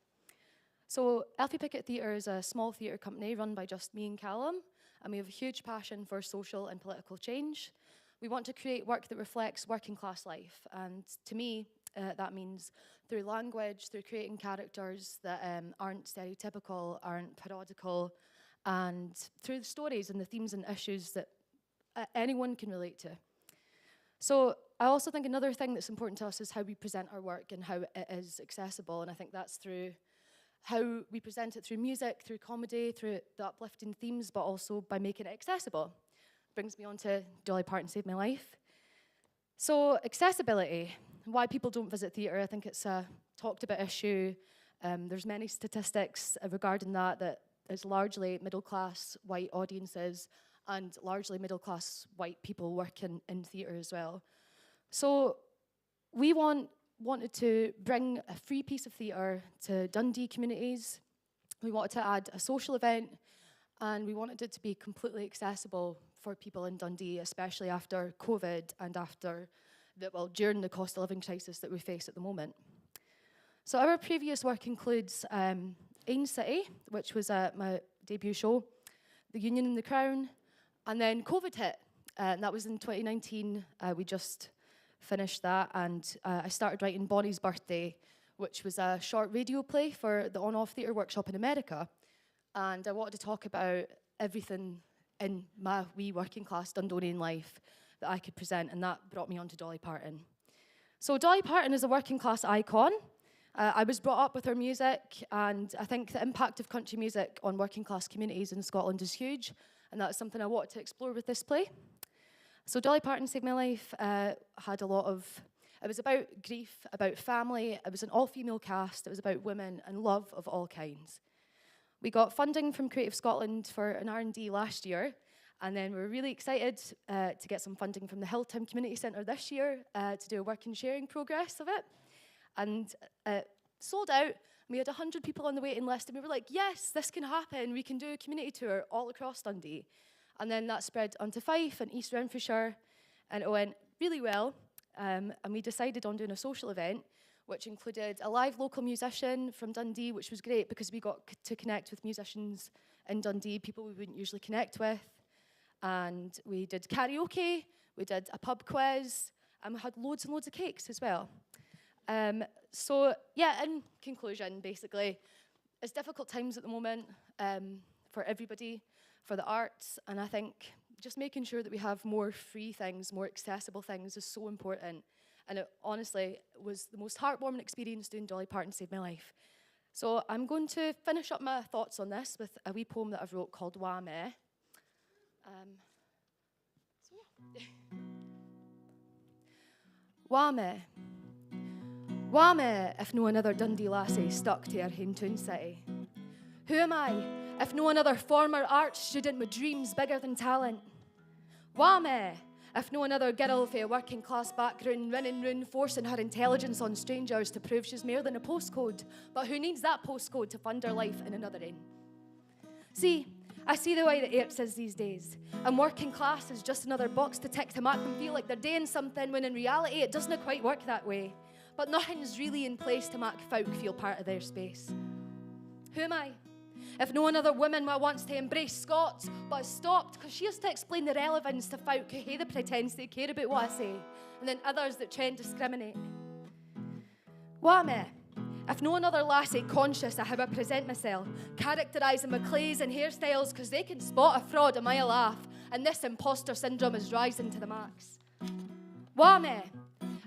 So Elfie Pickett Theatre is a small theatre company run by just me and Callum, and we have a huge passion for social and political change. We want to create work that reflects working class life, and to me, that means through language, through creating characters that aren't stereotypical, aren't parodical, and through the stories and the themes and issues that anyone can relate to. So I also think another thing that's important to us is how we present our work and how it is accessible, and I think that's through how we present it through music, through comedy, through the uplifting themes, but also by making it accessible. Brings me on to Dolly Parton Save My Life. So accessibility, why people don't visit theatre, I think it's a talked about issue. There's many statistics regarding that is largely middle class white audiences and largely middle class white people working in theatre as well. So we wanted to bring a free piece of theatre to Dundee communities. We wanted to add a social event, and we wanted it to be completely accessible for people in Dundee, especially after COVID and during the cost of living crisis that we face at the moment. So our previous work includes Ain City, which was my debut show, The Union and the Crown, and then COVID hit, and that was in 2019. We just finished that, and I started writing Bonnie's Birthday, which was a short radio play for the On-Off Theatre Workshop in America. And I wanted to talk about everything in my wee working class Dundonian life that I could present, and that brought me on to Dolly Parton. So Dolly Parton is a working class icon. I was brought up with her music, and I think the impact of country music on working class communities in Scotland is huge, and that's something I wanted to explore with this play. So Dolly Parton Save My Life had a lot of, it was about grief, about family, it was an all-female cast, it was about women and love of all kinds. We got funding from Creative Scotland for an R&D last year, and then we were really excited to get some funding from the Hilltown Community Centre this year to do a work and sharing progress of it. And sold out. We had 100 people on the waiting list, and we were like, yes, this can happen. We can do a community tour all across Dundee. And then that spread onto Fife and East Renfrewshire, and it went really well. And we decided on doing a social event, which included a live local musician from Dundee, which was great because we got to connect with musicians in Dundee, people we wouldn't usually connect with. And we did karaoke, we did a pub quiz, and we had loads and loads of cakes as well. So yeah, in conclusion, basically, it's difficult times at the moment for everybody, for the arts, and I think just making sure that we have more free things, more accessible things is so important. And it honestly was the most heartwarming experience doing Dolly Parton Save My Life. So I'm going to finish up my thoughts on this with a wee poem that I've wrote called Wa Me. Wa Me. Wa Me, if no another Dundee lassie stuck to her hometown city. Who am I, if no another former art student with dreams bigger than talent? Wa Me, if no another girl fae a working class background running round forcing her intelligence on strangers to prove she's more than a postcode, but who needs that postcode to fund her life in another inn? See, I see the way that apes is these days, and working class is just another box to tick to make them feel like they're doing something, when in reality it doesn't quite work that way. but nothing's really in place to make folk feel part of their space. Who am I? If no another woman wants to embrace Scots, but has stopped because she has to explain the relevance to folk who hae the pretence they care about what I say, and then others that try and discriminate. What am I? If no another lassie conscious of how I present myself, characterising my clays and hairstyles because they can spot a fraud a mile off, and this imposter syndrome is rising to the max. What am I?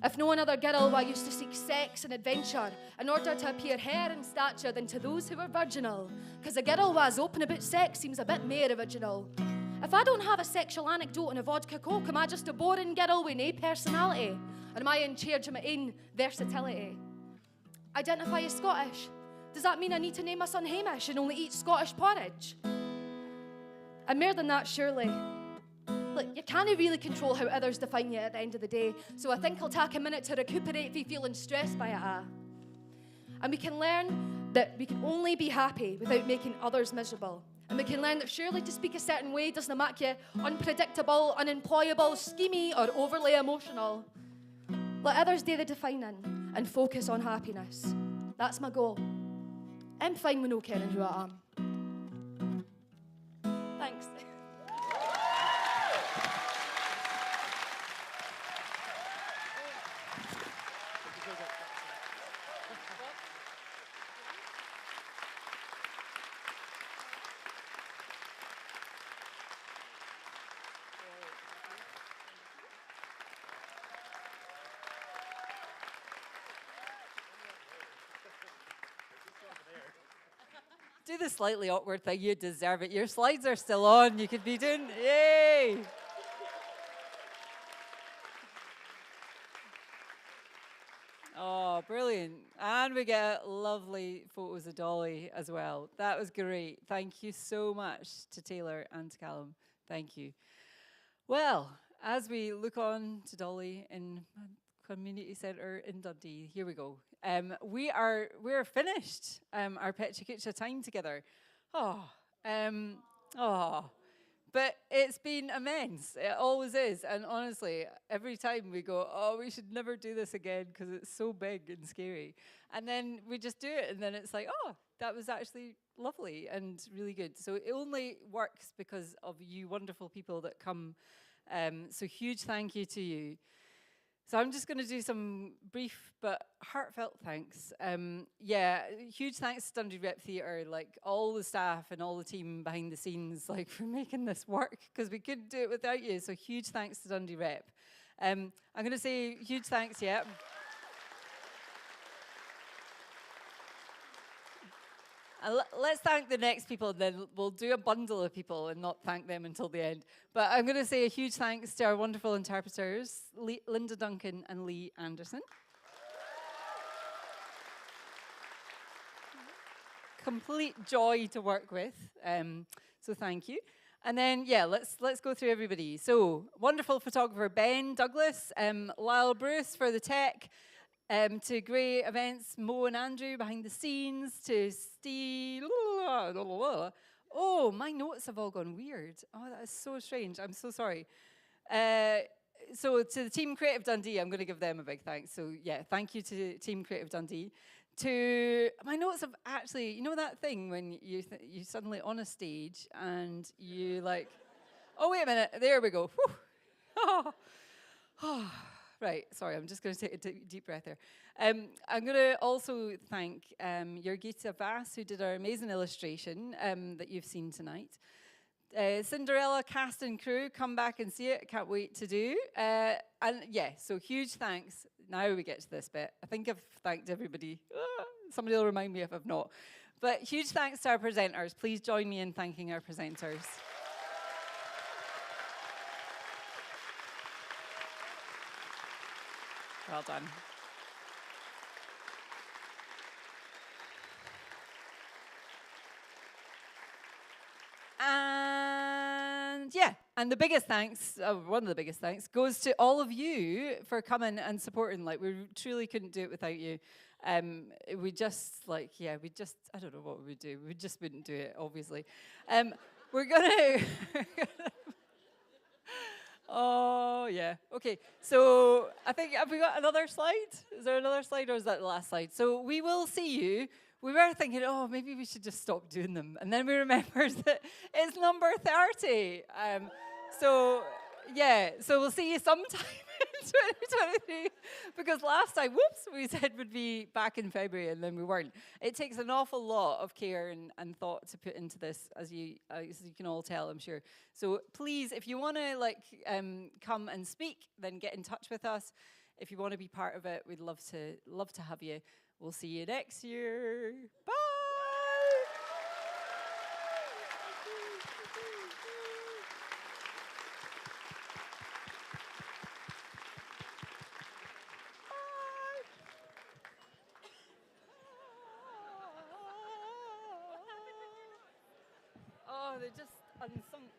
If no another girl who used to seek sex and adventure in order to appear higher in stature than to those who were virginal, because a girl who was open about sex seems a bit more original. If I don't have a sexual anecdote and a vodka coke, am I just a boring girl with no personality? Or am I in charge of my own versatility? Identify as Scottish. Does that mean I need to name my son Hamish and only eat Scottish porridge? And more than that, surely. Look, you can't really control how others define you at the end of the day, so I think I'll take a minute to recuperate if feeling stressed by it. And we can learn that we can only be happy without making others miserable. And we can learn that surely to speak a certain way doesn't make you unpredictable, unemployable, schemy, or overly emotional. Let others do the defining and focus on happiness. That's my goal. I'm fine with no caring who I am. Thanks. Do the slightly awkward thing. You deserve it. Your slides are still on. You could be doing, yay! Oh, brilliant. And we get lovely photos of Dolly as well. That was great. Thank you so much to Taylor and to Callum. Thank you. Well, as we look on to Dolly in Community Centre in Dundee, here we go. We're finished our Pecha Kucha time together. But it's been immense. It always is. And honestly, every time we go, oh, we should never do this again because it's so big and scary. And then we just do it, and then it's like, oh, that was actually lovely and really good. So it only works because of you wonderful people that come. So huge thank you to you. So I'm just going to do some brief but heartfelt thanks. Huge thanks to Dundee Rep Theatre, like all the staff and all the team behind the scenes, like for making this work, because we couldn't do it without you. So huge thanks to Dundee Rep. I'm going to say huge thanks, yeah. Let's thank the next people, and then we'll do a bundle of people and not thank them until the end. But I'm going to say a huge thanks to our wonderful interpreters, Linda Duncan and Lee Anderson. Complete joy to work with, so thank you. And then, let's go through everybody. So, wonderful photographer Ben Douglas, Lyle Bruce for the tech, to Grey Events, Mo and Andrew behind the scenes, to Steve. Oh, my notes have all gone weird. Oh, that is so strange. I'm so sorry. So to the Team Creative Dundee, I'm going to give them a big thanks. So yeah, thank you to Team Creative Dundee. To my notes have actually, you know that thing when you suddenly on a stage and you like, oh wait a minute, there we go. Right, sorry, I'm just going to take a deep breath there. I'm going to also thank Jurgita Vass, who did our amazing illustration that you've seen tonight. Cinderella cast and crew, come back and see it. Can't wait to do. So huge thanks. Now we get to this bit. I think I've thanked everybody. Somebody will remind me if I've not. But huge thanks to our presenters. Please join me in thanking our presenters. Well done. And the biggest thanks, one of the biggest thanks, goes to all of you for coming and supporting. Like, we truly couldn't do it without you. I don't know what we would do. We just wouldn't do it, obviously. We're gonna... Oh, yeah. Okay, so I think, have we got another slide? Is there another slide, or is that the last slide? So we will see you. We were thinking, oh, maybe we should just stop doing them. And then we remembered that it's number 30. So, yeah, so we'll see you sometime in 2023. Because last time, whoops, we said would be back in February, and then we weren't. It takes an awful lot of care and thought to put into this, as you can all tell, I'm sure. So please, if you want to come and speak, then get in touch with us. If you want to be part of it, we'd love to have you. We'll see you next year. Bye. Oh, they just unsunk.